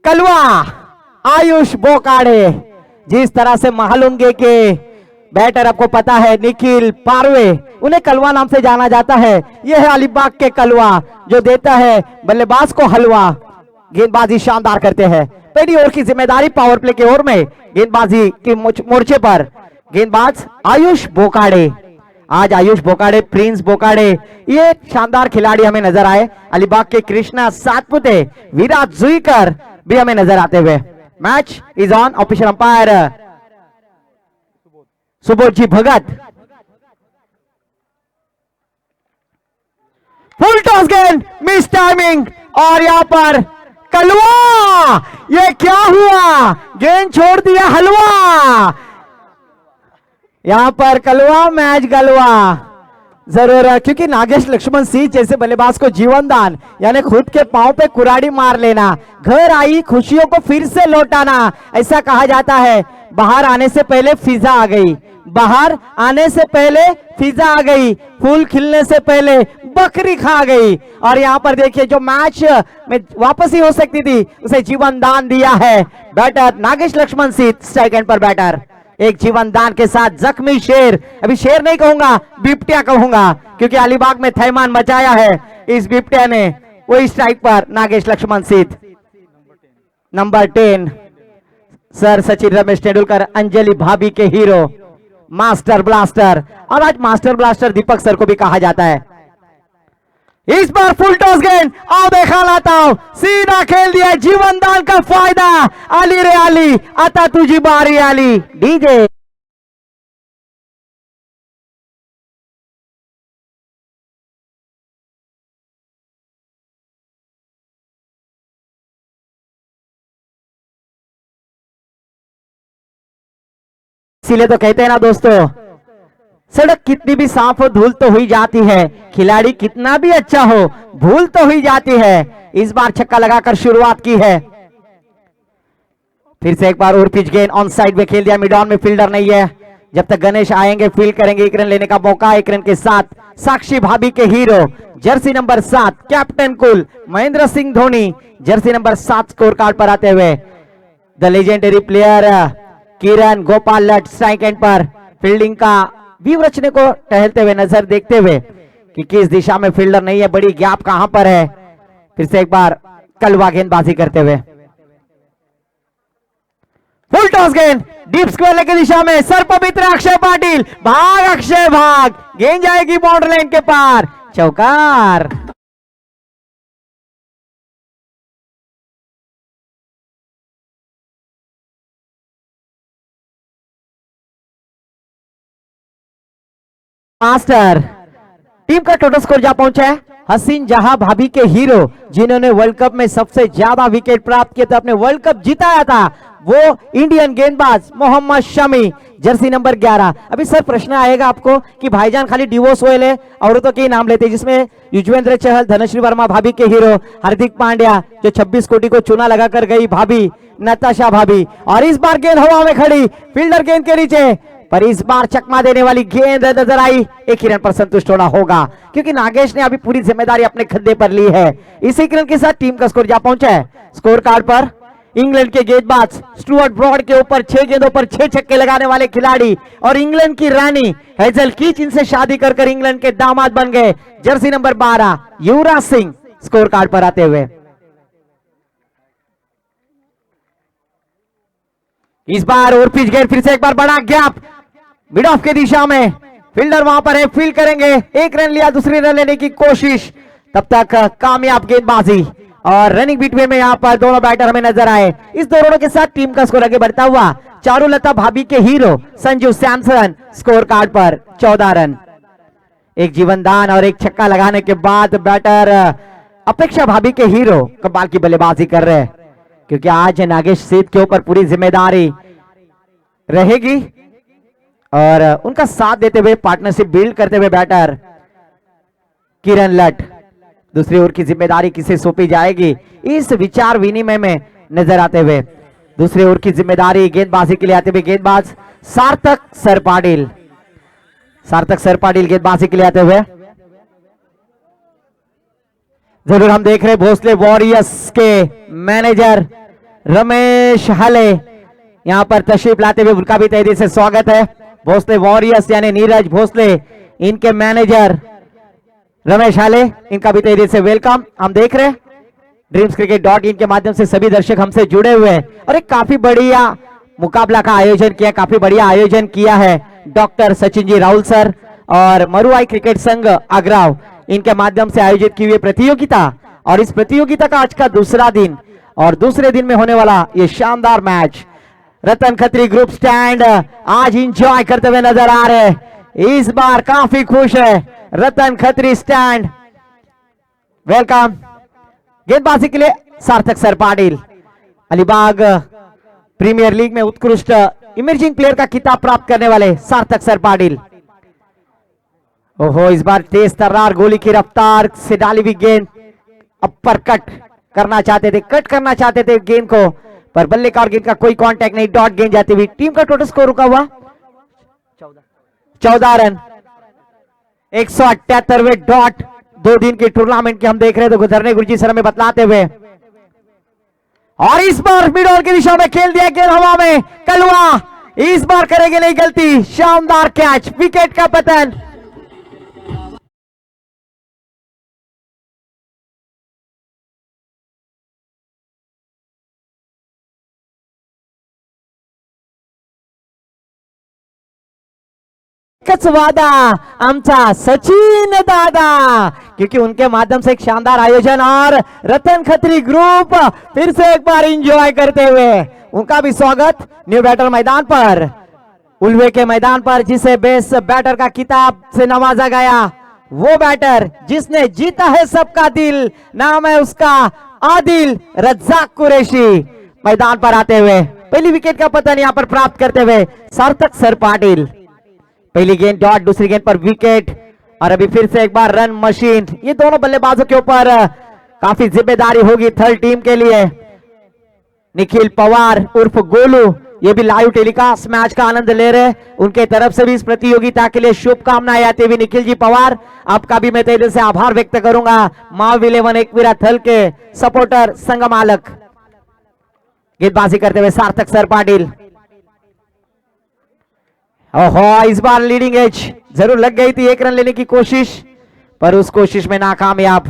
कलवा आयुष बोकाड़े। जिस तरह से महालुंगे के बैटर आपको पता है निखिल पारवे, उन्हें कलवा नाम से जाना जाता है। यह है अलीबाग के कलवा जो देता है बल्लेबाज को हलवा। गेंदबाजी शानदार करते हैं। पहली ओवर की जिम्मेदारी पावर प्ले के ओवर में गेंदबाजी के मोर्चे पर गेंदबाज आयुष बोकाड़े। आज आयुष बोकाड़े, प्रिंस बोकाड़े, ये शानदार खिलाड़ी हमें नजर आए। अलीबाग के कृष्णा सातपुते, विराट जुईकर भी हमें नजर आते हुए। Match is on. Official umpire Subodh ji Bhagat. Full toss गेंद, मिस टाइमिंग, और यहां पर कलवा, ये क्या हुआ, गेंद छोड़ दिया हलवा। यहां पर कलवा, मैच गलवा जरूर, क्योंकि नागेश लक्ष्मण सिंह जैसे बल्लेबाज को जीवन दान यानी खुद के पांव पे कुराड़ी मार लेना, घर आई खुशियों को फिर से लौटाना, ऐसा कहा जाता है। बाहर आने से पहले फिजा आ गई, बाहर आने से पहले फिजा आ गई, फूल खिलने से पहले बकरी खा गई। और यहाँ पर देखिए जो मैच में वापसी हो सकती थी उसे जीवन दान दिया है batter Nagesh Lakshman Singh. Strike end पर बैटर एक जीवन दान के साथ जख्मी शेर, अभी शेर नहीं कहूंगा बिपटिया कहूंगा, क्योंकि अलीबाग में थैमान मचाया है इस बिपटिया ने। वही स्ट्राइक पर नागेश लक्ष्मण सिंह। नंबर 10 सर सचिन रमेश तेंदुलकर, अंजलि भाभी के हीरो, मास्टर ब्लास्टर, और आज मास्टर ब्लास्टर दीपक सर को भी कहा जाता है। इस बार फुल टॉस गेंद, आओ देखा लाता हूं, सीधा खेल दिया, जीवन दान का फायदा। अली रे अली, आता तुझी बारी अली। डीजे इसीलिए तो कहते हैं ना दोस्तों, सड़क कितनी भी साफ हो धूल तो हुई जाती है, खिलाड़ी कितना भी अच्छा हो भूल तो हुई जाती है। इस बार छक्का लगाकर शुरुआत की है। फिर से एक बार और पिच गेंद ऑन साइड में खेल दिया, मिड ऑन में फील्डर नहीं है। जब तक गणेश आएंगे फील्ड करेंगे, एक रन लेने का मौका। एक रन के साथ साक्षी भाभी के हीरो, जर्सी नंबर 7 कैप्टन कुल Mahendra Singh Dhoni, Jersey number 7 score card पर आते हुए द लेजेंडरी प्लेयर किरण गोपाल लट। स्ट्राइक एंड पर फील्डिंग का व्यू रचने को टहलते हुए नजर देखते हुए कि किस दिशा में फील्डर नहीं है, बड़ी गैप कहां पर है। फिर से एक बार कलवा गेंदबाजी करते हुए फुल टॉस गेंद, डीप स्क्वायर की दिशा में सर पवित्र अक्षय पाटिल, भाग अक्षय भाग, गेंद जाएगी बाउंड्री लाइन के पार, चौकार। मास्टर टीम का टोटल स्कोर जा पहुंचा है। हसीन जहां भाभी के हीरो जिन्होंने वर्ल्ड कप में सबसे ज्यादा विकेट प्राप्त किए थे, अपने वर्ल्ड कप जिताया था, वो इंडियन गेंदबाज मोहम्मद शमी, जर्सी नंबर 11। अभी सर प्रश्न आएगा आपको कि भाईजान खाली डिवोर्स हुए ले औरतों के नाम लेते, जिसमें युजवेंद्र चहल, धनश्री वर्मा भाभी के हीरो, हार्दिक पांड्या जो 26 कोटि को चुना लगाकर गई भाभी, नताशा भाभी। और इस बार गेंद हवा में खड़ी, फील्डर गेंद के नीचे, पर इस बार चकमा देने वाली गेंद नजर आई। एक ही रन पर संतुष्ट होना होगा, क्योंकि नागेश ने अभी पूरी जिम्मेदारी अपने खद्दे पर ली है। इसी रन के साथ टीम का स्कोर जा पहुंचा है। स्कोर कार्ड पर इंग्लैंड के गेंदबाज स्टुअर्ट ब्रॉड के ऊपर 6 गेंदों पर 6 छक्के लगाने वाले खिलाड़ी और इंग्लैंड की रानी हेजल कीच इनसे शादी कर इंग्लैंड के दामाद बन गए, Jersey number 12 Yuvraj Singh score card पर आते हुए। इस बार और पिच गेंद, फिर से एक बार बड़ा गैप मिड ऑफ की दिशा में, फील्डर वहां पर है, फील्ड करेंगे, एक रन लिया, दूसरी रन लेने की कोशिश, तब तक कामयाब गेंदबाजी और रनिंग बिटवीन में यहां पर दोनों बैटर हमें नजर आए। इस दोनों के साथ टीम का स्कोर आगे बढ़ता हुआ चारुलता भाभी के hero Sanju Samson score card पर 14 रन। एक जीवनदान और एक छक्का लगाने के बाद बैटर अपेक्षा भाभी के हीरो कमाल की बल्लेबाजी कर रहे हैं, क्योंकि आज नागेश सेठ के ऊपर पूरी जिम्मेदारी रहेगी और उनका साथ देते हुए पार्टनरशिप बिल्ड करते हुए बैटर किरण लट। दूसरी ओर की जिम्मेदारी किसे सौंपी जाएगी, इस विचार विनिमय में नजर आते हुए दूसरी ओर की जिम्मेदारी गेंदबाजी के लिए आते हुए गेंदबाज सार्थक सरपाटिल, सार्थक सरपाटिल गेंदबाजी के लिए आते हुए। जरूर हम देख रहे भोसले वॉरियर्स के मैनेजर रमेश हाले यहाँ पर तशरीफ लाते हुए उनका भी तहे दिल से स्वागत है। भोसले वॉरियर्स यानी नीरज भोसले, इनके मैनेजर रमेश हाले, इनका भी तहे दिल से वेलकम। हम देख रहे हैं dreamscricket.in के माध्यम से सभी दर्शक हमसे जुड़े हुए हैं और एक काफी बढ़िया मुकाबला का आयोजन किया, काफी बढ़िया आयोजन किया है डॉक्टर सचिन जी राहुल सर और मरुआई क्रिकेट संघ आगरा, इनके माध्यम से आयोजित की हुई प्रतियोगिता। और इस प्रतियोगिता का आज का दूसरा दिन और दूसरे दिन में होने वाला ये शानदार मैच रतन खत्री ग्रुप स्टैंड आज इंजॉय करते हुए नजर आ रहे हैं। इस बार काफी खुश है रतन खत्री स्टैंड। वेलकम। गेंदबाजी के लिए Sarthak sir Patil, Alibag premier league में उत्कृष्ट इमर्जिंग प्लेयर का खिताब प्राप्त करने वाले सार्थक सर पाटिल। ओहो, इस बार तेज तर्रार गोली की रफ्तार से डाली हुई गेंद, अपर कट करना चाहते थे, कट करना चाहते थे गेंद को, पर बल्ले का और गेंद का कोई कांटेक्ट नहीं, डॉट गेंद जाती हुई। टीम का टोटल स्कोर रुका हुआ 14 रन। 178वें डॉट 2 दिन की टूर्नामेंट की हम देख रहे थे गुजरने गुरुजी सर हमें बतलाते हुए। और इस बार मिड ऑन की दिशा में खेल दिया गेंद हवा में, कलवा इस बार करेंगे नहीं गलती, शानदार कैच, विकेट का पतन। वादा आमचा सचिन दादा, क्योंकि उनके माध्यम से एक शानदार आयोजन और रतन खत्री ग्रुप फिर से एक बार एंजॉय करते हुए उनका भी स्वागत न्यू बैटर मैदान पर, उल्वे के मैदान पर, जिसे बेस्ट बैटर का खिताब से नवाजा गया। वो बैटर जिसने जीता है सबका दिल, नाम है उसका आदिल रज्जाक कुरैशी। मैदान पर आते हुए पहली विकेट का पतन यहां पर प्राप्त करते हुए सार्थक सर पाटिल। पहली गेंद डॉट, दूसरी गेंद पर विकेट और अभी फिर से एक बार रन मशीन। ये दोनों बल्लेबाजों के ऊपर काफी जिम्मेदारी होगी थर्ड टीम के लिए। निखिल पवार उर्फ गोलू ये भी लाइव टेलीकास्ट मैच का आनंद ले रहे, उनके तरफ से भी इस प्रतियोगिता के लिए शुभकामनाएं आती हुई। निखिल जी पवार, आपका भी मैं तहे से आभार व्यक्त करूंगा। माव 11 एकवीरा थल के सपोर्टर संघ मालक। गेंदबाजी करते हुए सार्थक सर पाटिल। ओहो, इस बार लीडिंग एज जरूर लग गई थी, 1 रन लेने की कोशिश, पर उस कोशिश में नाकामयाब,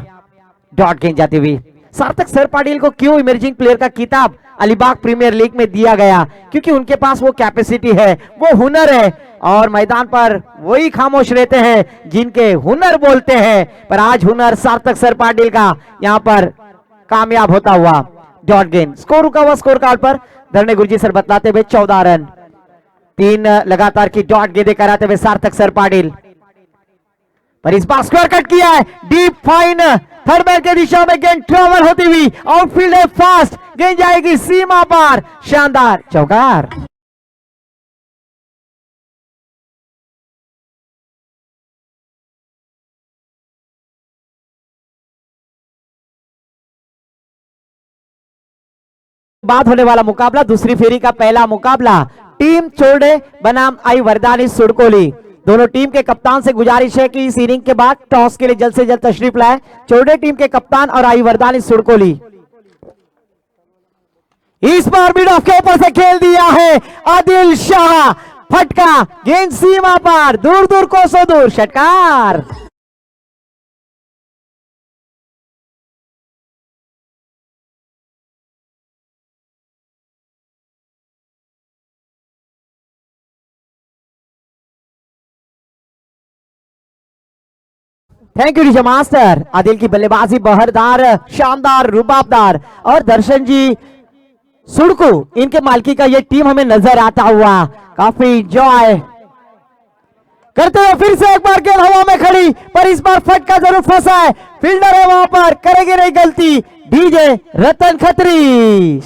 डॉट गेंद जाती हुई। सार्थक सर पाटिल को क्यों इमर्जिंग प्लेयर का खिताब अलीबाग प्रीमियर लीग में दिया गया? क्योंकि उनके पास वो कैपेसिटी है, वो हुनर है और मैदान पर वही खामोश रहते हैं जिनके हुनर बोलते हैं। पर आज हुनर सार्थक सर पाटिल का यहां पर कामयाब होता हुआ, डॉट गेंद। स्कोर रुका हुआ स्कोर कार्ड पर धरने गुरुजी सर बतलाते हुए 14 रन। 3 लगातार की डॉट गेंदें कराते हुए सार्थक सर पाटिल, पर इस बार स्क्वायर कट किया है, डीप फाइन थर्ड मैन के दिशा में गेंद ट्रेवल होती हुई, आउटफील्ड है फास्ट, गेंद जाएगी सीमा पार, शानदार चौकार। बाद होने वाला मुकाबला दूसरी फेरी का पहला मुकाबला टीम चोरडे बनाम आई वरदानी सुड़कोली। दोनों टीम के कप्तान से गुजारिश है कि इस इनिंग के बाद टॉस के लिए जल्द से जल्द तशरीफ लाए। चोरडे टीम के कप्तान और आई वरदानी सुड़कोली। इस बार मिड ऑफ के ऊपर से खेल दिया है आदिल शाह, फटका, गेंद सीमा पार, दूर दूर कोसों दूर, षटकार। Thank you DJ master. Adil की बल्लेबाजी बहरदार, शानदार, रुबाबदार और दर्शन जी सुड़कू इनके मालिकी का ये टीम हमें नजर आता हुआ काफी एंजॉय करते हुए। फिर से एक बार गेंद हवा में खड़ी, पर इस बार फटका जरूर फंसा है, फील्डर है वहां पर, करेगी नहीं गलती, डीजे रतन खत्री।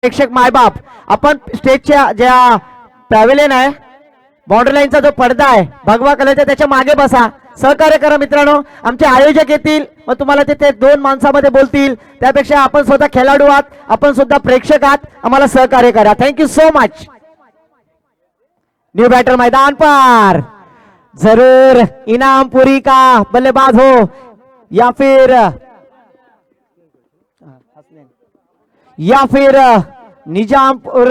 प्रेक्षक माय बाप, आपण स्टेजच्या ज्या पॅव्हेलियन आहे, बाउंड्री लाईनचा जो पडदा आहे भगवा कलरचा, त्याच्या मागे बसा, सहकार्य करा मित्रांनो। आमचे आयोजक येतील मग तुम्हाला ते 2 माणसामध्ये बोलतील, त्यापेक्षा आपण स्वतः खेळाडू आहात, आपण सुद्धा प्रेक्षक आहात, आम्हाला सहकार्य करा। Thank you so much. New batter मैदान पर, जरूर इनामपुरी का बल्लेबाज हो या फिर निजामपुर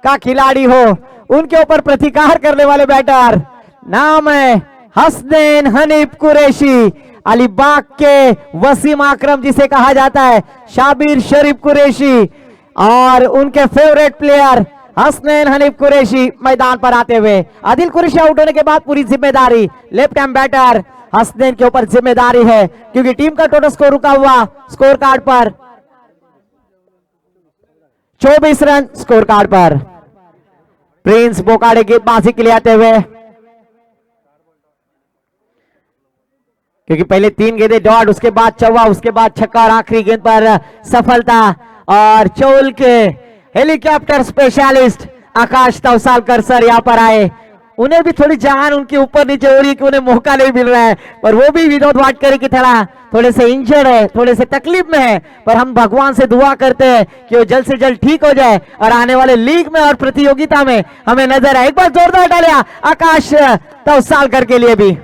का खिलाड़ी हो, उनके ऊपर प्रतिकार करने वाले बैटर। नाम है हसनैन हनीफ कुरैशी, अलीबाग के वसीम आकरम जिसे कहा जाता है, शाबिर शरीफ कुरैशी और उनके फेवरेट प्लेयर हसनैन हनीफ कुरैशी मैदान पर आते हुए। आदिल कुरैशी आउट होने के बाद पूरी जिम्मेदारी लेफ्ट हैंड बैटर हसनैन के ऊपर जिम्मेदारी है, क्योंकि टीम का टोटल स्कोर रुका हुआ स्कोर कार्ड पर 24 रन स्कोर कार्ड पर। प्रिंस बोकाड़े गेंदबाजी के लिए आते हुए, क्योंकि पहले 3 गेंदें डॉट, उसके बाद चौवा, उसके बाद छक्का और आखिरी गेंद पर सफलता। और चौल के हेलीकॉप्टर स्पेशलिस्ट आकाश तवसालकर सर यहां पर आए। उन्हें भी थोड़ी जान उनके ऊपर नीचे हो रही है कि उन्हें मौका नहीं मिल रहा है, पर वो भी विनोद वाडकर की तरह थोड़े से इंजर्ड है, थोड़े से तकलीफ में है, पर हम भगवान से दुआ करते हैं कि वो जल्द से जल्द ठीक हो जाए और आने वाले लीग में और प्रतियोगिता में हमें नजर आए। एक बार जोरदार डालिया आकाश तवसालकर के लिए भी।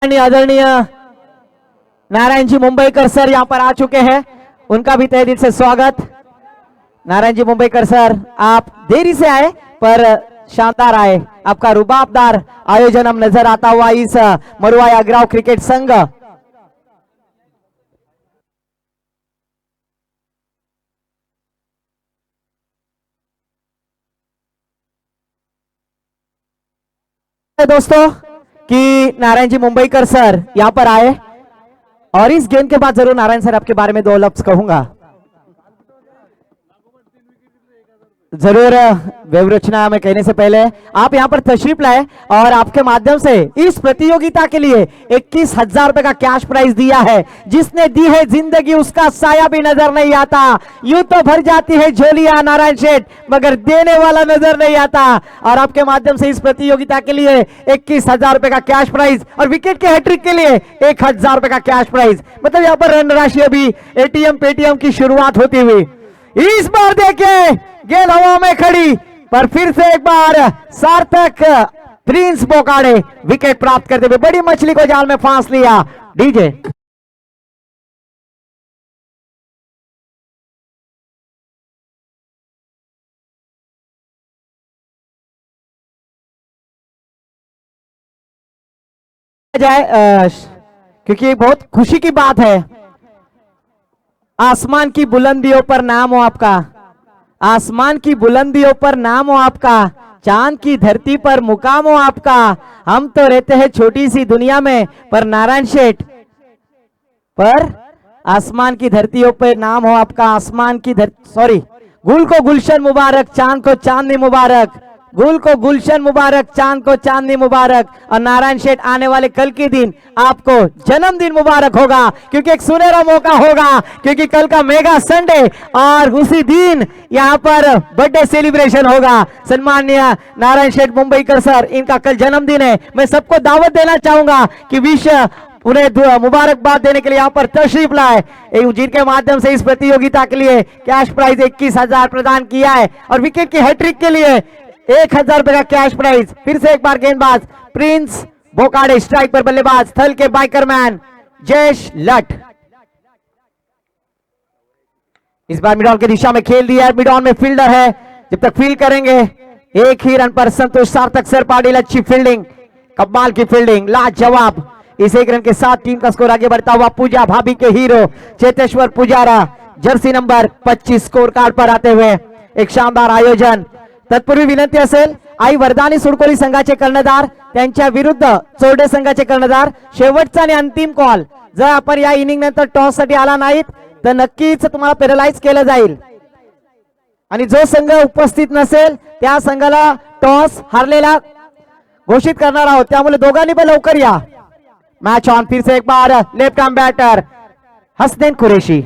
आदरणीय नारायण जी मुंबईकर सर यहां पर आ चुके हैं, उनका भी तहे दिल से स्वागत। नारायण जी मुंबईकर सर, आप देरी से आए पर शानदार आए, आपका रुबाबदार आयोजन हम नजर आता हुआ इस मरुआ अग्राव क्रिकेट संघ। दोस्तों कि नारायण जी मुंबईकर सर यहां पर आए और इस गेम के बाद जरूर नारायण सर आपके बारे में 2 लफ्ज कहूंगा। जरूर व्यवरचना में कहने से पहले आप यहां पर तशरीफ लाए और आपके माध्यम से इस प्रतियोगिता के लिए 21,000 रुपए का कैश प्राइज दिया है। जिसने दी है जिंदगी उसका साया भी नजर नहीं आता, यूं तो भर जाती है झोलियां नारायण शेठ, मगर देने वाला नजर नहीं आता। और आपके माध्यम से इस प्रतियोगिता के लिए 21,000 रुपए का कैश प्राइज और विकेट के हैट्रिक के लिए 1,000 रुपए का कैश प्राइज, मतलब यहाँ पर रन राशि अभी एटीएम पेटीएम की शुरुआत होती हुई। इस बार देखिए गेंद हवा में खड़ी, पर फिर से एक बार सार्थक प्रिंस बोकाड़े विकेट प्राप्त करते हुए बड़ी मछली को जाल में फांस लिया। डीजे जाए, क्योंकि बहुत खुशी की बात है। आसमान की बुलंदियों पर नाम हो आपका, आसमान की बुलंदियों पर नाम हो आपका, चांद की धरती पर मुकाम हो आपका। हम तो रहते हैं छोटी सी दुनिया में, पर नारायण शेठ पर आसमान की धरतियों पर नाम हो आपका। आसमान की गुल को गुलशन मुबारक, चांद को चांदनी मुबारक, गुल को गुलशन मुबारक, चांद को चांदनी मुबारक। और नारायण शेठ आने वाले कल के दिन आपको जन्मदिन मुबारक होगा, क्योंकि एक सुनहरा मौका होगा, क्योंकि कल का मेगा संडे और उसी दिन यहाँ पर बर्थडे सेलिब्रेशन होगा। सम्माननीय नारायण शेठ मुंबईकर सर, इनका कल जन्मदिन है। मैं सबको दावत देना चाहूंगा कि उन्हें मुबारकबाद देने के लिए यहाँ पर तशरीफ लाए, जिनके माध्यम से इस प्रतियोगिता के लिए कैश प्राइज 21,000 प्रदान किया है और विकेट की हैट्रिक के लिए 1,000 रुपए का कैश प्राइज। फिर से एक बार गेंदबाज प्रिंस बोकाड़े, स्ट्राइक पर बल्लेबाज थल के बाइकरमैन जयेश लठ। इस बार मिड ऑन की दिशा में खेल दिया है, मिड ऑन में फील्डर है, जब तक फील्ड करेंगे 1 ही रन पर संतोष सार्थक सर पाटिल। अच्छी फील्डिंग, कमाल की फील्डिंग, लाजवाब। इस 1 रन के साथ टीम का स्कोर आगे बढ़ता हुआ पूजा भाभी के hero Cheteshwar Pujara Jersey number 25 score card पर आते हुए एक शानदार आयोजन। तत्पूर्वी विनंती असेल, आई वरदानी सुडकोली संघाचे कर्णधार त्यांच्या विरुद्ध चोरडे संघाचे कर्णधार, शेवटचा आणि अंतिम कॉल। जर आपण या इनिंग नंतर टॉस साठी आला नाहीत तर नक्कीच तुम्हाला पेनलाइज केलं जाईल आणि जो संघ उपस्थित नसेल त्या संघाला टॉस हारलेला घोषित करणार आहोत, त्यामुळे दोघांनी पण लवकर या। मैच ऑन, फिर से एक बार left arm batter Hasnain Qureshi.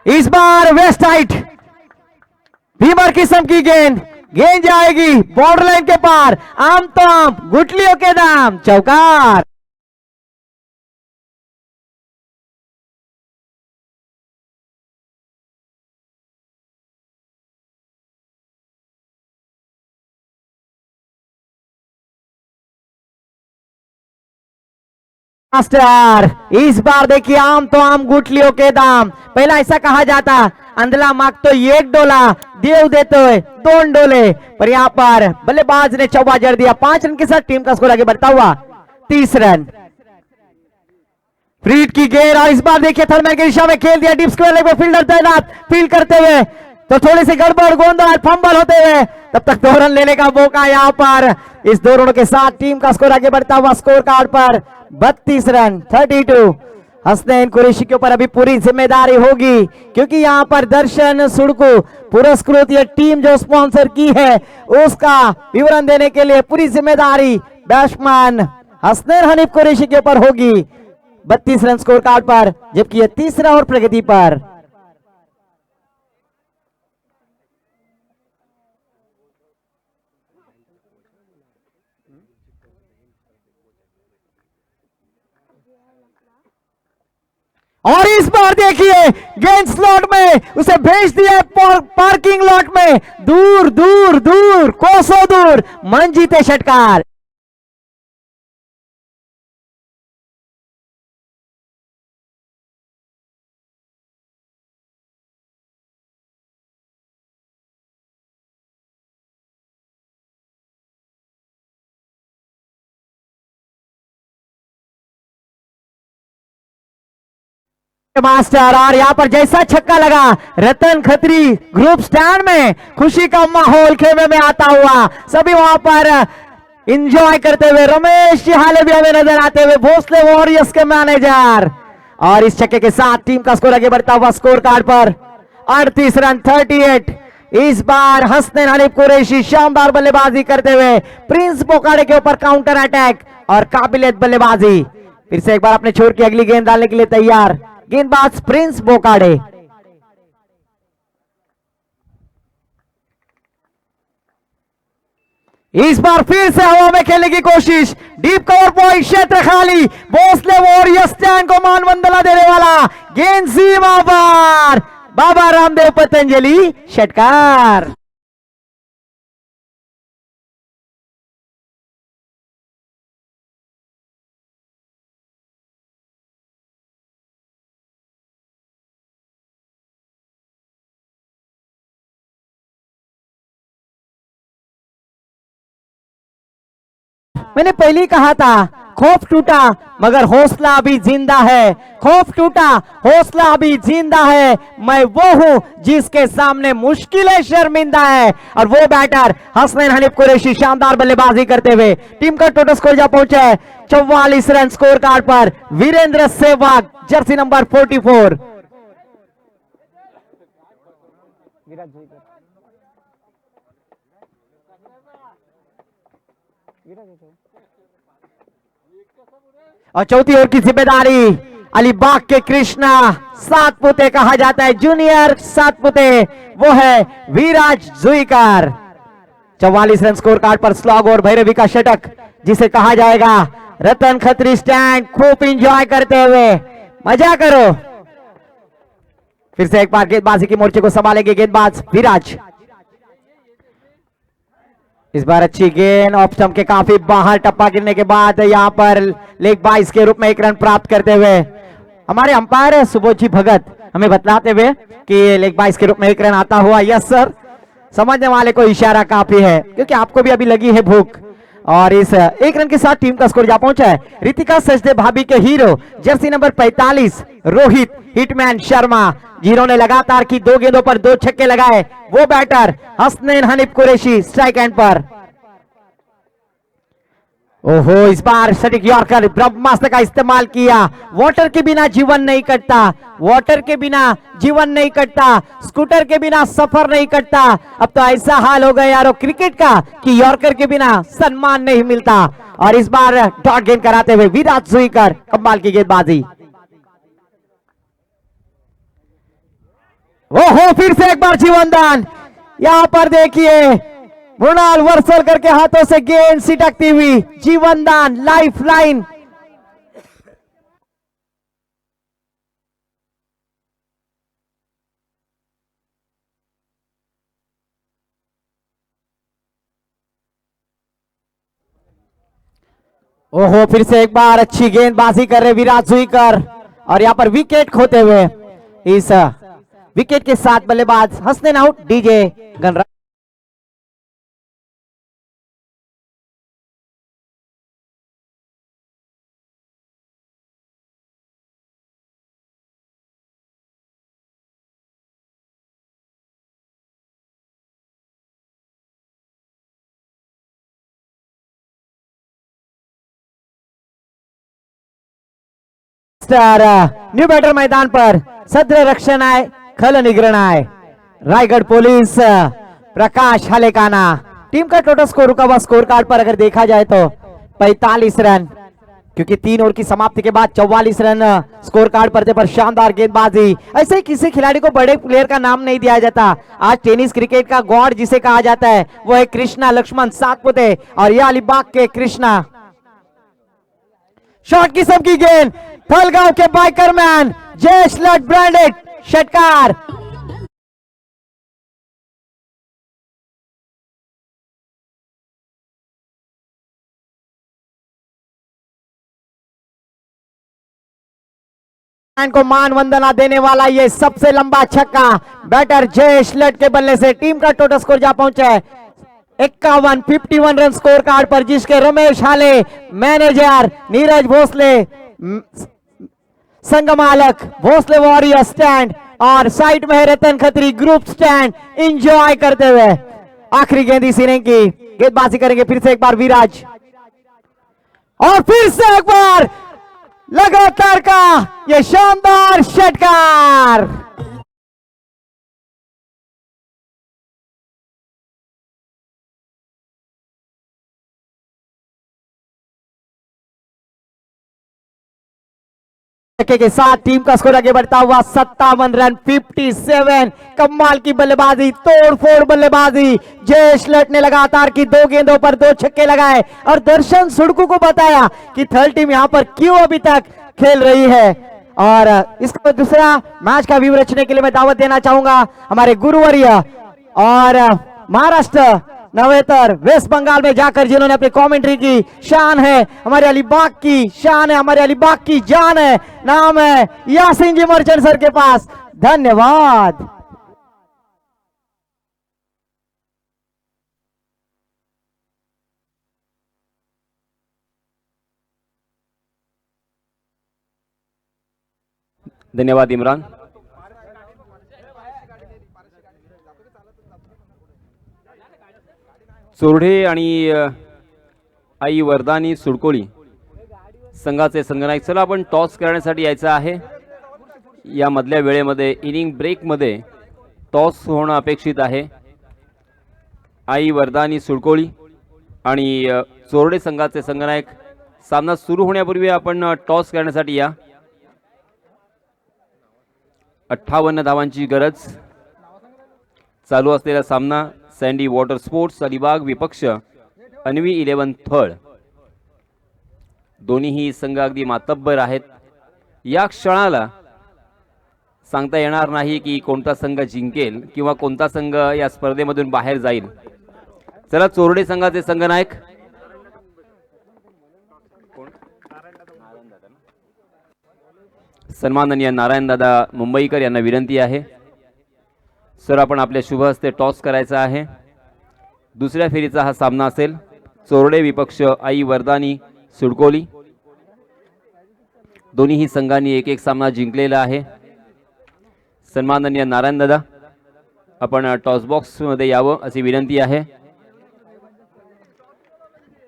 इस बार वेस्ट हाइट भीमर किस्म की गेंद जाएगी बॉर्डर लाइन के पार, आम तो आम, गुटलियों के दाम, चौकार। मास्टर इस बार देखिए आम तो आम गुठलियों के दाम। पहला ऐसा कहा जाता अंधला मांग तो एक डोला देव देते हुए 2 डोले, पर यहाँ पर बल्लेबाज ने चौबा जड़ दिया। 5 रन के साथ टीम का स्कोर आगे बढ़ता हुआ 30 रन। फ्रीड की गेंद और इस बार देखिए थर्मैन के दिशा में खेल दिया डीप स्क्वायर लेग में फील्डर तैनात फील्ड करते हुए, तो थोड़ी सी गड़बड़ गेंद और फंबल होते हुए तब तक 2 रन लेने का मौका यहाँ पर। इस 2 रनों के साथ टीम का स्कोर आगे बढ़ता हुआ स्कोर कार्ड पर 32 रन 32। हसनैन कुरैशी के ऊपर अभी पूरी जिम्मेदारी होगी क्योंकि यहाँ पर दर्शन सुड़कू पुरस्कृत ये टीम जो स्पॉन्सर की है उसका विवरण देने के लिए पूरी जिम्मेदारी बैट्समैन हसनैन हनीफ कुरैशी के ऊपर होगी। 32 रन स्कोर कार्ड पर, जबकि यह तीसरा और प्रगति पर। और इस बार देखिए गेंद स्लॉट में उसे भेज दिया पार्किंग लॉट में, दूर दूर दूर कोसों दूर मंजीते षटकार। मास्टर और यहां पर जैसा छक्का लगा रतन खत्री ग्रुप स्टैंड में खुशी का माहौल खेमे में आता हुआ, सभी वहां पर एंजॉय करते हुए रमेश हाले भी हमें नजर आते हुए, भोसले वॉरियर्स के मैनेजर। और इस छक्के के साथ टीम का स्कोर आगे बढ़ता हुआ स्कोर कार्ड पर 38 रन 38। इस बार हसनैन हनीफ कुरैशी शानदार बल्लेबाजी करते हुए प्रिंस बोकाड़े के ऊपर काउंटर अटैक और काबिलियत बल्लेबाजी। फिर से एक बार अपने छोर की अगली गेंद डालने के लिए तैयार गेंदबाज प्रिंस बोकाड़े। इस बार फिर से हवा में खेलने की कोशिश, डीप कवर पॉइंट क्षेत्र खाली, भोसले वॉरियर्स स्टैंड को मानवंदना देने वाला गेंद सीमा पार, बाबा रामदेव पतंजलि षटकार। मैंने पहले ही कहा था खौफ टूटा मगर हौसला अभी जिंदा है, खौफ टूटा हौसला अभी जिंदा है, मैं वो हूं जिसके सामने मुश्किलें शर्मिंदा है। और वो बैटर हसनैन हनीफ कुरैशी शानदार बल्लेबाजी करते हुए टीम का टोटल स्कोर जा पहुंचा है 44 रन स्कोर कार्ड पर। Virender Sehwag jersey number 44। और चौथी ओवर की जिम्मेदारी अलीबाग के कृष्णा सातपुते कहा जाता है, जूनियर सातपुते, वो है विराज जुईकर। 44 रन स्कोर कार्ड पर स्लॉग और भैरवी का षटक जिसे कहा जाएगा रतन खत्री स्टैंड। खूब इंजॉय करते हुए मजा करो। फिर से एक बार गेंदबाजी के मोर्चे को संभालेंगे गेंदबाज विराज। इस बार अच्छी गेंद ऑफ स्टंप के काफी बाहर, टप्पा गिरने के बाद यहां पर लेग बाइस के रूप में 1 रन प्राप्त करते हुए हमारे अंपायर सुबोध जी भगत हमें बतलाते हुए कि लेग बाइस के रूप में 1 रन आता हुआ। यस सर, समझने वाले को इशारा काफी है क्योंकि आपको भी अभी लगी है भूख। और इस 1 रन के साथ टीम का स्कोर जा पहुंचा है रितिका सचदे भाभी के hero Jersey number 45 Rohit hitman Sharma, जिन्होंने लगातार की 2 गेंदों पर 2 छक्के लगाए। वो batter Hasnain Hanif Qureshi strike end पर। ओहो, इस बार सटीक यॉर्कर ब्रह्मास्त्र का इस्तेमाल किया। वाटर के बिना जीवन नहीं कटता, वाटर के बिना जीवन नहीं कटता, स्कूटर के बिना सफर नहीं कटता। अब तो ऐसा हाल हो गया यारो क्रिकेट का कि यॉर्कर के बिना सम्मान नहीं मिलता। और इस बार डॉट गेंद कराते हुए विराज जुईकर कमाल की गेंदबाजी। ओहो, फिर से एक बार जीवनदान। यहां पर देखिए मृणाल वर्सलकर के हाथों से गेंद सिटकती हुई जीवनदान लाइफ लाइन। ओहो, फिर से एक बार अच्छी गेंदबाजी कर रहे विराट जुईकर और यहाँ पर विकेट खोते हुए इस विकेट के साथ बल्लेबाज हसनैन आउट डीजे गणराज। न्यू बैटर मैदान पर सद्र रक्षण आहे, खल निग्रहण आहे। रायगढ़ पुलिस प्रकाश हलेकाना टीम का टोटल स्कोर रुका हुआ स्कोर कार्ड पर अगर देखा जाए तो 45 रन, क्योंकि 3 ओवर की समाप्ति के बाद 44 रन स्कोर कार्ड पर थे। पर शानदार गेंदबाजी, ऐसे ही किसी खिलाड़ी को बड़े प्लेयर का नाम नहीं दिया जाता। आज टेनिस क्रिकेट का गॉड जिसे कहा जाता है वो है कृष्णा लक्ष्मण सातपुते और ये अलीबाग के कृष्णा। शॉट की सबकी गेंद, थलगांव के बाइकर मैन जय श्लट ब्रांडेड षटकार। को मान वंदना देने वाला ये सबसे लंबा छक्का बैटर जय श्लट के बल्ले से टीम का टोटल स्कोर जा पहुंचा है 51 रन स्कोर कार्ड पर, जिसके रमेश हाले, मैनेजर नीरज भोसले, संघ मालक भोसले वॉरियर स्टैंड और साइड में है रतन खत्री ग्रुप स्टैंड एंजॉय करते हुए आखिरी गेंद इस इनिंग की गेंदबाजी करेंगे। फिर से एक बार विराज और फिर से एक बार लगातार का ये शानदार षटकार। के साथ टीम का स्कोर आगे बढ़ता हुआ 57 रन 57। कमाल की बल्लेबाजी, तोड़फोड़ बल्लेबाजी। जय श्लट ने लगातार की 2 गेंदों पर 2 छक्के लगाए और दर्शन सुड़कू को बताया कि थर्ड टीम यहां पर क्यों अभी तक खेल रही है। और इसको दूसरा मैच का व्यू रचने के लिए मैं दावत देना चाहूंगा हमारे गुरुवर्य और महाराष्ट्र नवेतर वेस्ट बंगाल में जाकर जिन्होंने अपनी कमेंट्री की। शान है हमारे अलीबाग की, शान है हमारे अलीबाग की जान है, नाम है यासीन जी मर्चेंट सर के पास। धन्यवाद। धन्यवाद इमरान। चोरडे आणि आई वरदानी सुडकोळी संघाचे संघनायक, चला आपण टॉस करण्यासाठी यायचं आहे। या मधल्या वेळेमध्ये इनिंग ब्रेकमध्ये टॉस होणं अपेक्षित आहे। आई वरदानी सुडकोळी आणि चोरडे संघाचे संघनायक, सामना सुरू होण्यापूर्वी आपण टॉस करण्यासाठी या। 58 धावांची गरज। चालू असलेला सामना सँडी वॉटर स्पोर्ट्स अलिबाग विपक्ष अन्वी 11 थळ। दोन्हीही संघ अगदी मातब्बर आहेत। या क्षणाला सांगता येणार नाही की कोणता संघ जिंकेल किंवा कोणता संघ या स्पर्धेमधून बाहेर जाईल। चला चोरडे संघाचे संघनायक सन्माननीय नारायणदादा मुंबईकर यांना विनंती आहे। सर, आपण आपल्या शुभ हस्ते टॉस करायचा आहे। दुसऱ्या फेरीचा हा सामना असेल। चोरडे विपक्ष आई वरदानी सुडकोली। दोन्हीही संघांनी एक एक सामना जिंकलेला आहे। सन्माननीय नारायणदादा, आपण टॉस बॉक्स मध्ये यावं अशी विनंती आहे।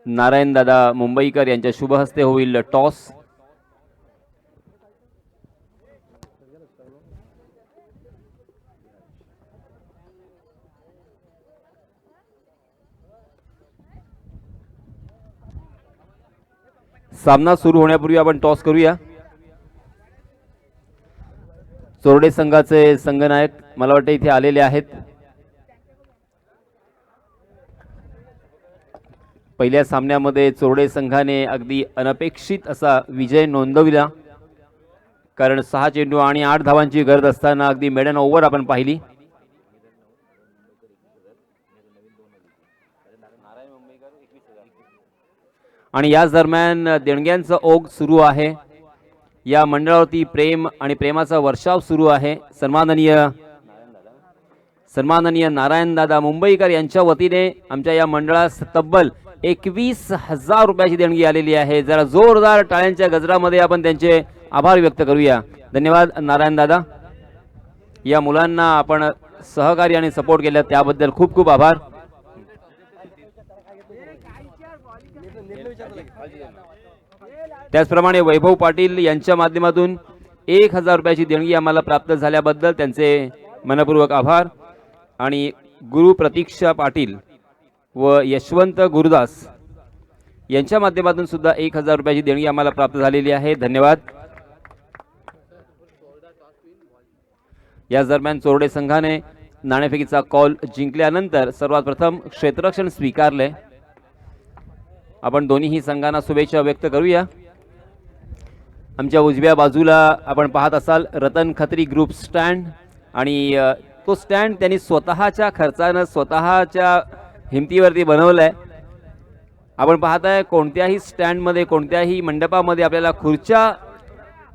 नारायणदादा मुंबईकर यांच्या शुभ हस्ते होईल टॉस। सामना सुरू होण्यापूर्वी आपण टॉस करूया। चोरडे संघाचे संघनायक मला वाटतं इथे आलेले आहेत। पहिल्या सामन्यामध्ये चोरडे संघाने अगदी अनपेक्षित असा विजय नोंदविला, कारण 6 चेंडू आणि 8 धावांची गरज असताना अगदी मेडन ओव्हर आपण पाहिली। आणि याच दरम्यान देणग्यांचा ओघ सुरू आहे. या मंडळावरती प्रेम आणि प्रेमाचा वर्षाव सुरू आहे. सन्माननीय नारायणदादा मुंबईकर यांच्या वतीने आमच्या या मंडळास तब्बल 21,000 रुपयाची देणगी आलेली आहे. जरा जोरदार टाळ्यांच्या गजरामध्ये आपण त्यांचे आभार व्यक्त करूया. धन्यवाद नारायणदादा. या मुलांना आपण सहकार्य आणि सपोर्ट केलं त्याबद्दल खूप खूप आभार. त्याचप्रमाणे वैभव पाटील यांच्या माध्यमातून 1,000 रुपयाची देणगी आम्हाला प्राप्त झाल्याबद्दल त्यांचे मनपूर्वक आभार. आणि गुरु प्रतीक्षा पाटील व यशवंत गुरुदास यांच्या माध्यमातून सुद्धा 1,000 रुपयाची देणगी आम्हाला प्राप्त झालेली आहे. धन्यवाद. याच दरम्यान चोरडे संघाने नाणेफेकीचा कॉल जिंकल्यानंतर सर्वात प्रथम क्षेत्ररक्षण स्वीकारले. आपण दोन्हीही संघांना शुभेच्छा व्यक्त करूया. आमच्या उजव्या बाजूला आपण पाहत असाल रतन खत्री ग्रुप स्टँड आणि तो स्टँड त्यांनी स्वतःच्या खर्चानं स्वतःच्या हिमतीवरती बनवलाय. आपण पाहताय कोणत्याही स्टँडमध्ये कोणत्याही मंडपामध्ये आपल्याला खुर्च्या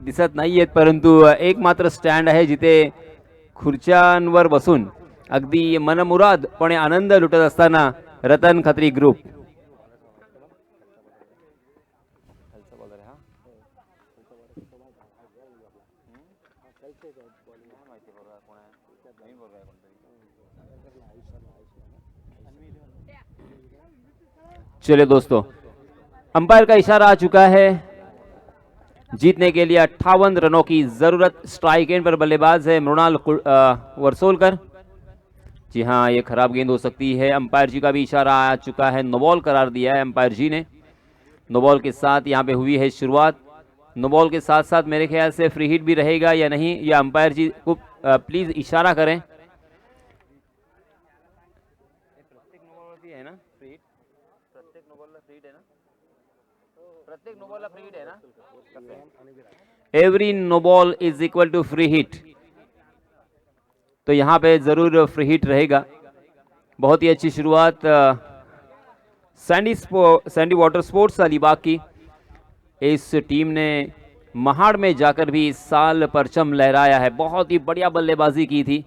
दिसत नाही आहेत, परंतु एक मात्र स्टँड आहे जिथे खुर्च्यांवर बसून अगदी मनमुरादपणे आनंद लुटत असताना रतन खत्री ग्रुप. चलिए दोस्तों, अंपायर का इशारा आ चुका है. जीतने के लिए 58 रनों की जरूरत. स्ट्राइक एंड पर बल्लेबाज है मृणाल वर्सोलकर. जी हाँ, ये खराब गेंद हो सकती है. अंपायर जी का भी इशारा आ चुका है. नो बॉल करार दिया है अंपायर जी ने. नो बॉल के साथ यहाँ पे हुई है शुरुआत. नो बॉल के साथ साथ मेरे ख्याल से फ्री हिट भी रहेगा या नहीं, या अंपायर जी को प्लीज इशारा करें. Every no ball is equal to free hit. तो यहाँ पे जरूर फ्री हिट रहेगा. बहुत ही अच्छी शुरुआत सैंडी वाटर स्पोर्ट्स अलीबाग की. इस टीम ने महाड़ में जाकर भी इस साल परचम लहराया है. बहुत ही बढ़िया बल्लेबाजी की थी.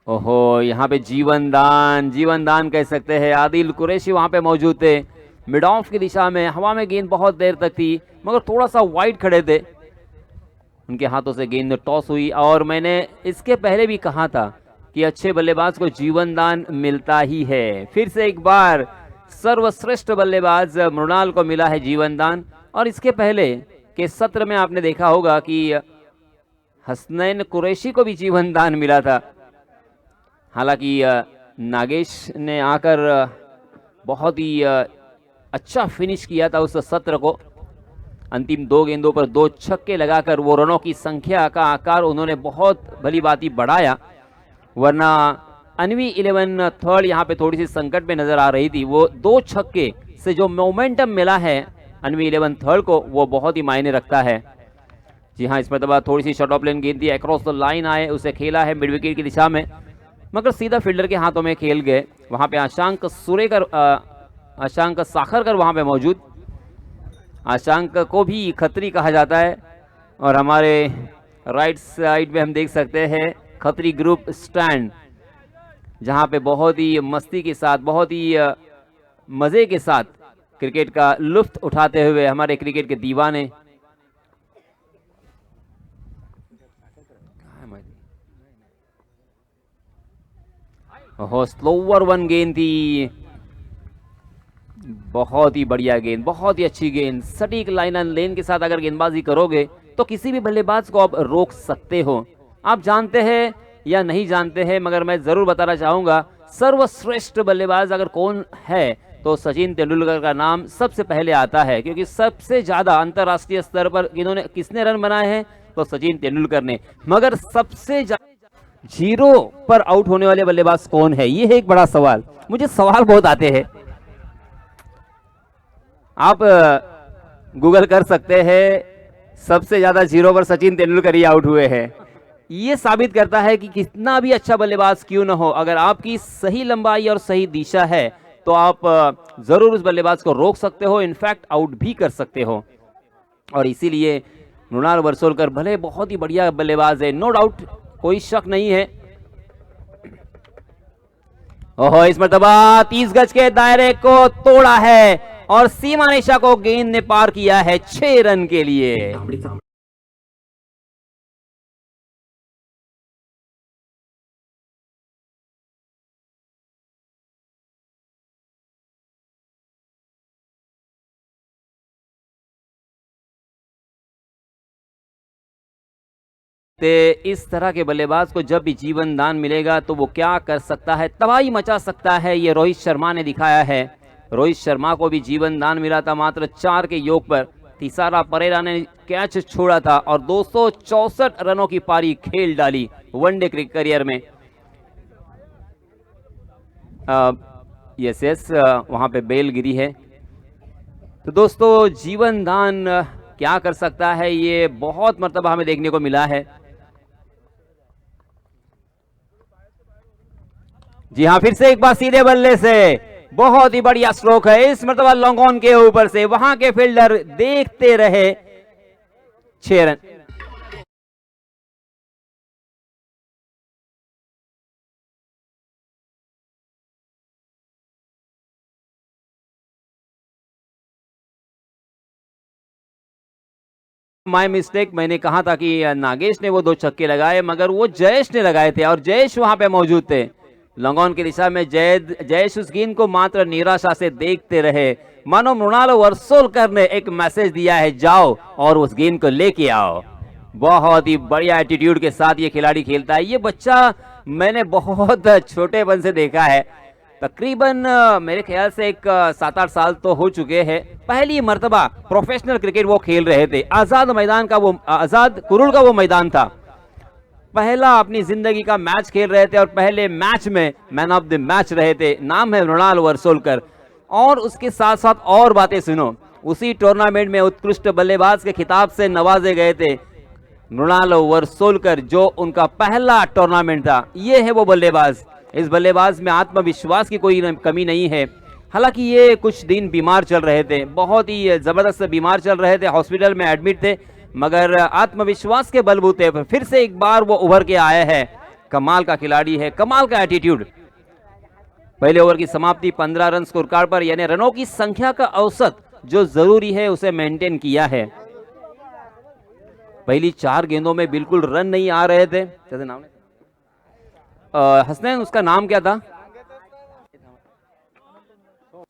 ओहो, यहाँ पे जीवन दान कह सकते हैं. आदिल कुरैशी वहां पे मौजूद थे. मिड ऑफ की दिशा में हवा में गेंद बहुत देर तक थी, मगर थोड़ा सा वाइड खड़े थे. उनके हाथों से गेंद टॉस हुई. और मैंने इसके पहले भी कहा था कि अच्छे बल्लेबाज को जीवन दान मिलता ही है. फिर से एक बार सर्वश्रेष्ठ बल्लेबाज मृणाल को मिला है जीवन दान. और इसके पहले के सत्र में आपने देखा होगा कि हसनैन कुरैशी को भी जीवन दान मिला था. हालांकि नागेश ने आकर बहुत ही अच्छा फिनिश किया था उस सत्र को. अंतिम 2 गेंदों पर 2 छक्के लगाकर वो रनों की संख्या का आकार उन्होंने बहुत भली भांति बढ़ाया. वरना अनवी 11 थर्ड यहाँ पे थोड़ी सी संकट में नजर आ रही थी. वो 2 छक्के से जो मोमेंटम मिला है अनवी 11 थर्ड को, वो बहुत ही मायने रखता है. जी हाँ, इस मरतबा थोड़ी सी शॉर्ट ऑफ लेन गेंद थी, अक्रॉस द लाइन आए, उसे खेला है मिड विकेट की दिशा में, मगर सीधा फील्डर के हाथों में खेल गए. वहां पे आशांक साखरकर वहां पे मौजूद. आशांक को भी खत्री कहा जाता है. और हमारे राइट साइड में हम देख सकते हैं खत्री ग्रुप स्टैंड, जहां पे बहुत ही मस्ती के साथ, बहुत ही मजे के साथ क्रिकेट का लुत्फ उठाते हुए हमारे क्रिकेट के दीवाने. स्लोवर वन गेंद थी. बहुत ही बढ़िया गेंद, बहुत ही अच्छी गेंद. सटीक लाइन एंड लेन के साथ अगर गेंदबाजी करोगे तो किसी भी बल्लेबाज को आप रोक सकते हो. आप जानते हैं या नहीं जानते हैं, मगर मैं जरूर बताना चाहूंगा, सर्वश्रेष्ठ बल्लेबाज अगर कौन है तो सचिन तेंदुलकर का नाम सबसे पहले आता है. क्योंकि सबसे ज्यादा अंतर्राष्ट्रीय स्तर पर किसने रन बनाए हैं तो सचिन तेंदुलकर ने. मगर सबसे ज्यादा 0 पर आउट होने वाले बल्लेबाज कौन है, ये है एक बड़ा सवाल. मुझे सवाल बहुत आते हैं. आप गूगल कर सकते हैं सबसे ज्यादा 0 पर सचिन तेंदुलकर ही आउट हुए हैं। ये साबित करता है कि कितना भी अच्छा बल्लेबाज क्यों न हो, अगर आपकी सही लंबाई और सही दिशा है तो आप जरूर उस बल्लेबाज को रोक सकते हो, इनफैक्ट आउट भी कर सकते हो। और इसीलिए मृणाल वर्सोलकर भले बहुत ही बढ़िया बल्लेबाज है, नो डाउट, कोई शक नहीं है। ओहो, इस मर्तबा 30 गज के दायरे को तोड़ा है और सीमा रेखा को गेंद ने पार किया है 6 रन के लिए। इस तरह के बल्लेबाज को जब भी जीवन दान मिलेगा तो वो क्या कर सकता है, तबाही मचा सकता है, ये रोहित शर्मा ने दिखाया है। रोहित शर्मा को भी जीवन दान मिला था मात्र 4 के योग पर। तिसारा परेरा ने कैच छोड़ा था और 264 रनों की पारी खेल डाली वनडे क्रिकेट करियर में। यस वहां पे बेल गिरी है। तो दोस्तों, जीवन दान क्या कर सकता है, ये बहुत मर्तबा हमें देखने को मिला है। जी हाँ, फिर से एक बार सीधे बल्ले से बहुत ही बढ़िया स्ट्रोक है, इस मर्तबा लॉन्ग ऑन के ऊपर से, वहां के फील्डर देखते रहे। 6 रन। माय मिस्टेक, मैंने कहा था कि नागेश ने वो 2 छक्के लगाए, मगर वो जयेश ने लगाए थे और जयेश वहां पे मौजूद थे। लॉन्ग ऑन की दिशा में जयेश उस गेंद को मात्र निराशा से देखते रहे, मानो मृणाल वर्सोलकर ने एक मैसेज दिया है, जाओ और उस गेंद को लेके आओ। बहुत ही बढ़िया एटीट्यूड के साथ ये खिलाड़ी खेलता है। ये बच्चा मैंने बहुत छोटेपन से देखा है, तकरीबन मेरे ख्याल से एक 7-8 साल तो हो चुके हैं। पहली मर्तबा प्रोफेशनल क्रिकेट वो खेल रहे थे, आजाद कुरुल का वो मैदान था। पहला अपनी जिंदगी का मैच खेल रहे थे और पहले मैच में मैन ऑफ द मैच रहे थे। नाम है मृणाल वर्सोलकर। और उसके साथ साथ और बातें सुनो, उसी टूर्नामेंट में उत्कृष्ट बल्लेबाज के खिताब से नवाजे गए थे मृणाल वर्सोलकर, जो उनका पहला टूर्नामेंट था। ये है वो बल्लेबाज। इस बल्लेबाज में आत्मविश्वास की कोई कमी नहीं है। हालांकि ये कुछ दिन बीमार चल रहे थे, बहुत ही जबरदस्त बीमार चल रहे थे, हॉस्पिटल में एडमिट थे, मगर आत्मविश्वास के बलबूते पर फिर से एक बार वो उभर के आया है। कमाल का खिलाड़ी है, कमाल का एटीट्यूड। पहले ओवर की समाप्ति 15 रन स्कोर कार्ड पर, यानी रनों की संख्या का औसत जो जरूरी है उसे मेंटेन किया है। पहली 4 गेंदों में बिल्कुल रन नहीं आ रहे थे। जैसे नाम हसनैन, उसका नाम क्या था?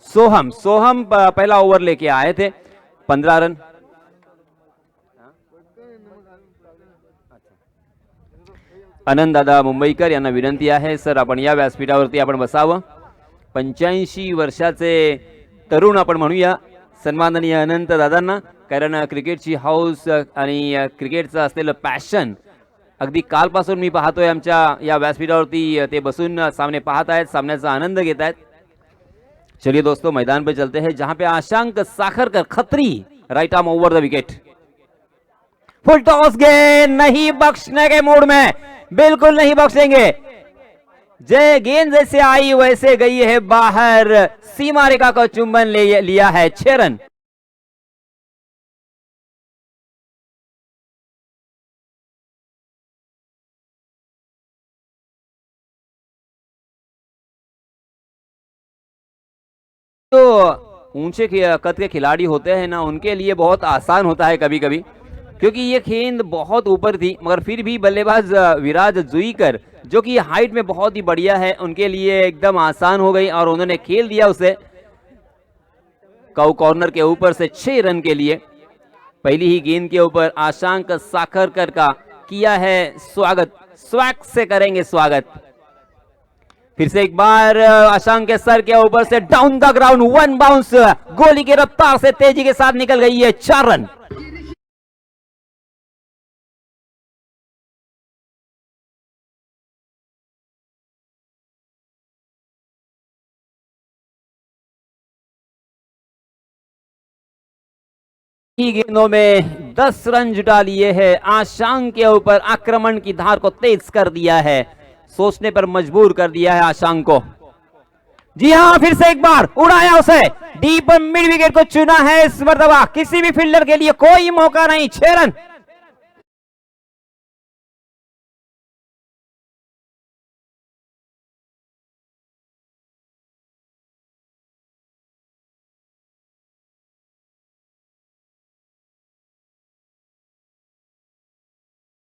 सोहम पहला ओवर लेके आए थे, 15 रन। आनंद दादा मुंबईकर यांना विनंती आहे, सर आपण या व्यासपीठावरती आपण बसावं। 85 वर्षाचे तरुण आपण म्हणूया सन्माननीय अनंत दादांना, कारण क्रिकेटची हाऊस आणि क्रिकेटचं असलेलं पॅशन अगदी कालपासून मी पाहतोय आमच्या या व्यासपीठावरती ते बसून सामने पाहत आहेत, सामन्याचा आनंद घेत आहेत। चलिए दोस्तों, मैदान पे चलते हैं, जहां पे आशांक साखरकर खत्री right arm over the wicket. Full toss गेंद, नहीं बख्शने के मूड में, बिल्कुल नहीं बख्शेंगे। जय गेंद जैसे आई वैसे गई है बाहर, सीमा रेखा को चुंबन लिया है। 6 रन। तो ऊंचे कद के खिलाड़ी होते हैं ना, उनके लिए बहुत आसान होता है कभी कभी, क्योंकि ये गेंद बहुत ऊपर थी, मगर फिर भी बल्लेबाज विराज जुईकर जो कि हाइट में बहुत ही बढ़िया है, उनके लिए एकदम आसान हो गई और उन्होंने खेल दिया उसे कॉर्नर के ऊपर से 6 रन के लिए। पहली ही गेंद के ऊपर आशांक साखरकर का किया है स्वागत, स्वैग से करेंगे स्वागत। फिर से एक बार आशांक के सर के ऊपर से डाउन द ग्राउंड, 1 बाउंस, गोली की रफ्तार से तेजी के साथ निकल गई है। 4 रन। गेंदों में 10 रन जुटा लिए हैं। आशांक के ऊपर आक्रमण की धार को तेज कर दिया है, सोचने पर मजबूर कर दिया है आशांक को। जी हां, फिर से एक बार उड़ाया उसे, डीप मिड विकेट को चुना है इस मर्तबा। किसी भी फील्डर के लिए कोई मौका नहीं। 6 रन।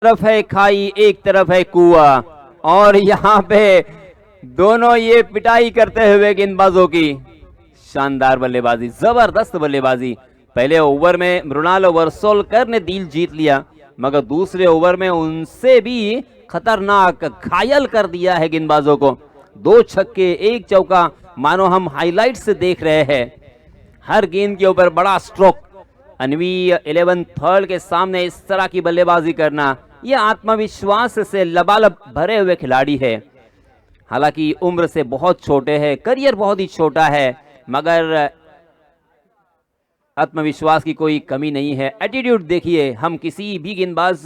तरफ है खाई, एक तरफ है कुआं, और यहाँ पे दोनों ये पिटाई करते हुए गेंदबाजों की। शानदार बल्लेबाजी, जबरदस्त बल्लेबाजी। पहले ओवर में मृणाल वर्सोलकर ने दिल जीत लिया, मगर दूसरे ओवर में उनसे भी खतरनाक घायल कर दिया है गेंदबाजों को। 2 छक्के 1 चौका, मानो हम हाईलाइट से देख रहे हैं। हर गेंद के ऊपर बड़ा स्ट्रोक। अनवी 11 थर्ड के सामने इस तरह की बल्लेबाजी करना, यह आत्मविश्वास से लबालब भरे हुए खिलाड़ी है। हालांकि उम्र से बहुत छोटे हैं, करियर बहुत ही छोटा है, मगर आत्मविश्वास की कोई कमी नहीं है। एटीट्यूड देखिए, हम किसी भी गेंदबाज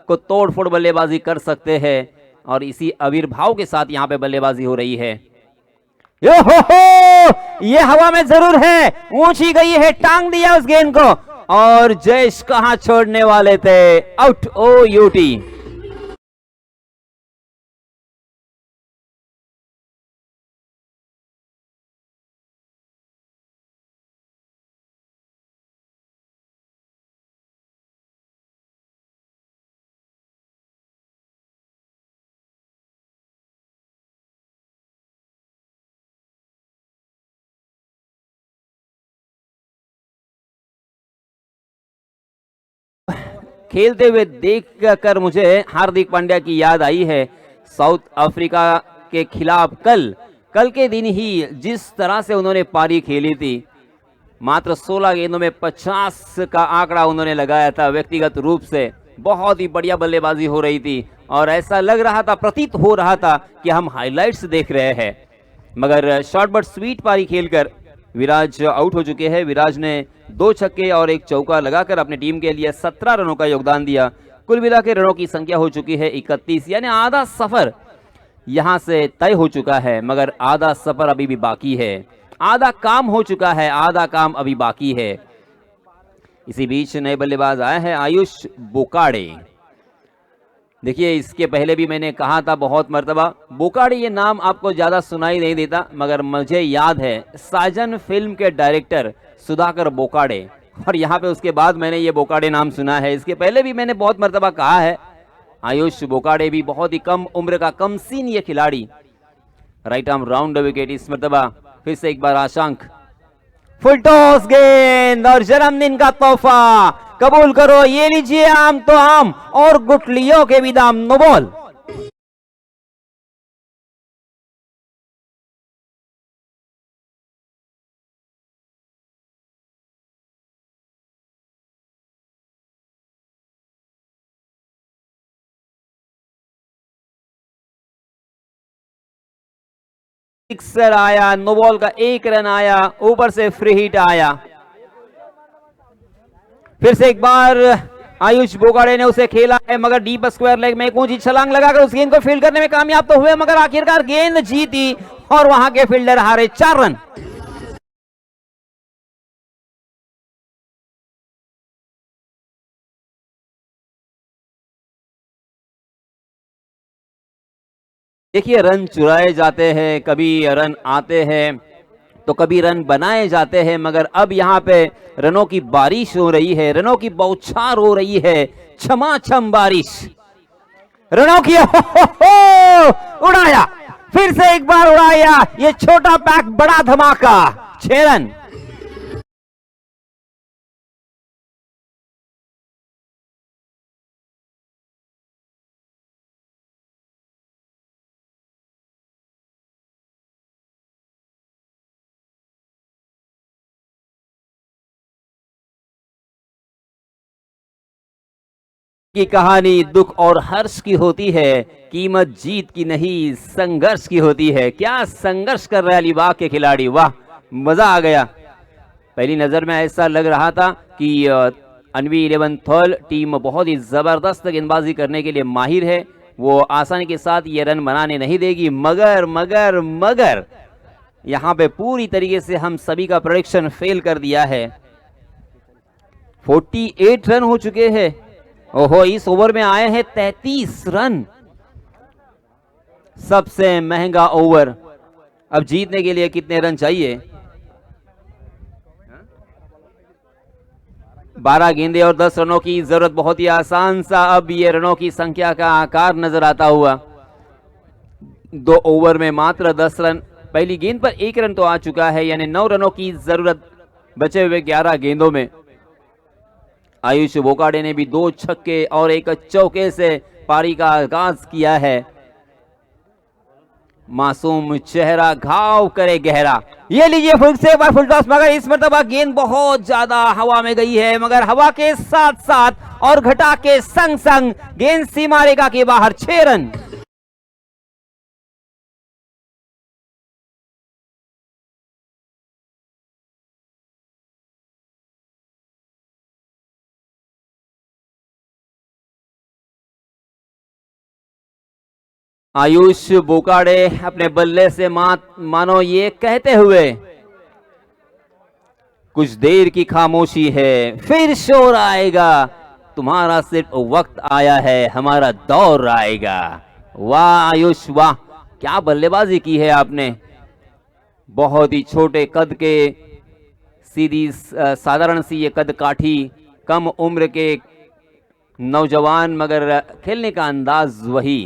को तोड़फोड़ बल्लेबाजी कर सकते हैं, और इसी आविर्भाव के साथ यहाँ पे बल्लेबाजी हो रही है। यो हो, ये हवा में जरूर है, ऊंची गई है, टांग दिया उस गेंद को, और जयेश कहां छोड़ने वाले थे। Out, OUT। खेलते हुए देखकर मुझे हार्दिक पांड्या की याद आई है। साउथ अफ्रीका के खिलाफ कल के दिन ही जिस तरह से उन्होंने पारी खेली थी, मात्र 16 गेंदों में 50 का आंकड़ा उन्होंने लगाया था। व्यक्तिगत रूप से बहुत ही बढ़िया बल्लेबाजी हो रही थी, और ऐसा लग रहा था, प्रतीत हो रहा था कि हम हाइलाइट्स देख रहे हैं। मगर शॉर्ट बट स्वीट पारी खेलकर विराज आउट हो चुके हैं। विराज ने 2 छक्के और 1 चौका लगाकर अपनी टीम के लिए 17 रनों का योगदान दिया। कुल मिला के रनों की संख्या हो चुकी है 31, यानी आधा सफर यहां से तय हो चुका है, मगर आधा सफर अभी भी बाकी है। आधा काम हो चुका है, आधा काम अभी बाकी है। इसी बीच नए बल्लेबाज आए हैं आयुष बोकाडे। देखिए, इसके पहले भी मैंने कहा था बहुत मर्तबा, बोकाडे ये नाम आपको ज्यादा सुनाई नहीं देता, मगर मुझे याद है साजन फिल्म के डायरेक्टर सुधाकर बोकाडे, और यहाँ पे उसके बाद मैंने ये बोकाडे नाम सुना है। इसके पहले भी मैंने बहुत मर्तबा कहा है, आयुष बोकाडे भी बहुत ही कम उम्र का कम सीन ये खिलाड़ी। राइट आर्म राउंड विकेट इस मर्तबा। फिर से एक बार आशांक, फुल टॉस गेंद, और जन्मदिन का तोहफा कबूल करो, ये लीजिए आम तो आम और गुटलियों के भी दाम। No ball. सिक्सर आया, नो बॉल का 1 रन आया, ऊपर से फ्री हिट आया। फिर से एक बार आयुष बोकाडे ने उसे खेला है, मगर डीप स्क्वायर लेग में एक ऊंची छलांग लगाकर उस गेंद को फील्ड करने में कामयाब तो हुए, मगर आखिरकार गेंद जीती और वहां के फील्डर हारे 4 रन। देखिए, रन चुराए जाते हैं, कभी रन आते हैं तो कभी रन बनाए जाते हैं, मगर अब यहाँ पे रनों की बारिश हो रही है, रनों की बौछार हो रही है, छमाछम बारिश रनों की। उड़ाया, फिर से एक बार उड़ाया, ये छोटा पैक बड़ा धमाका, 6 रन। की कहानी दुख और हर्ष की होती है, कीमत जीत की नहीं संघर्ष की होती है। क्या संघर्ष कर रहे अलीबाग के खिलाड़ी, वाह, मजा आ गया। पहली नजर में ऐसा लग रहा था कि अनवी 11 थर्ड टीम बहुत ही जबरदस्त गेंदबाजी करने के लिए माहिर है, वो आसानी के साथ ये रन बनाने नहीं देगी, मगर मगर मगर यहां पे पूरी तरीके से हम सभी का प्रेडिक्शन फेल कर दिया है। 48 रन हो चुके हैं। ओहो, इस ओवर में आए हैं 33 रन, सबसे महंगा ओवर। अब जीतने के लिए कितने रन चाहिए? 12 गेंदे और 10 रनों की जरूरत। बहुत ही आसान सा अब ये रनों की संख्या का आकार नजर आता हुआ। 2 ओवर में मात्र 10 रन, पहली गेंद पर 1 रन तो आ चुका है, यानी 9 रनों की जरूरत बचे हुए 11 गेंदों में। आयुष बोकाडे ने भी 2 छक्के और 1 चौके से पारी का आगाज किया है। मासूम चेहरा घाव करे गहरा। ये लीजिए फिर से एक बार फुल टॉस, मगर इस मरतबा गेंद बहुत ज्यादा हवा में गई है, मगर हवा के साथ साथ और घटा के संग संग गेंद सीमा रेखा के बाहर। 6 रन। आयुष बोकाडे अपने बल्ले से मानो ये कहते हुए, कुछ देर की खामोशी है, फिर शोर आएगा, तुम्हारा सिर्फ वक्त आया है, हमारा दौर आएगा। वाह आयुष वाह, क्या बल्लेबाजी की है आपने। बहुत ही छोटे कद के, सीधी साधारण सी ये कद काठी, कम उम्र के नौजवान, मगर खेलने का अंदाज वही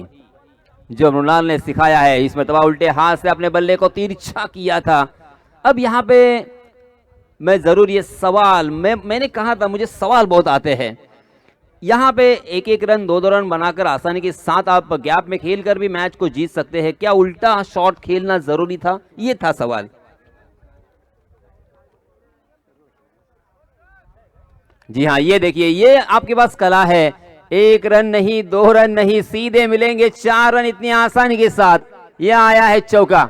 जो मृणाल ने सिखाया है। इस मरतबा उल्टे हाथ से अपने बल्ले को तिरछा किया था। अब यहाँ पे मैं जरूर ये सवाल, मैंने कहा था मुझे सवाल बहुत आते हैं। यहाँ पे 1-1 रन 2-2 रन बनाकर आसानी के साथ आप गैप में खेलकर भी मैच को जीत सकते हैं, क्या उल्टा शॉट खेलना जरूरी था? ये था सवाल। जी हाँ, ये देखिए, ये आपके पास कला है। 1 रन नहीं, 2 रन नहीं, सीधे मिलेंगे 4 रन इतनी आसानी के साथ। यह आया है चौका।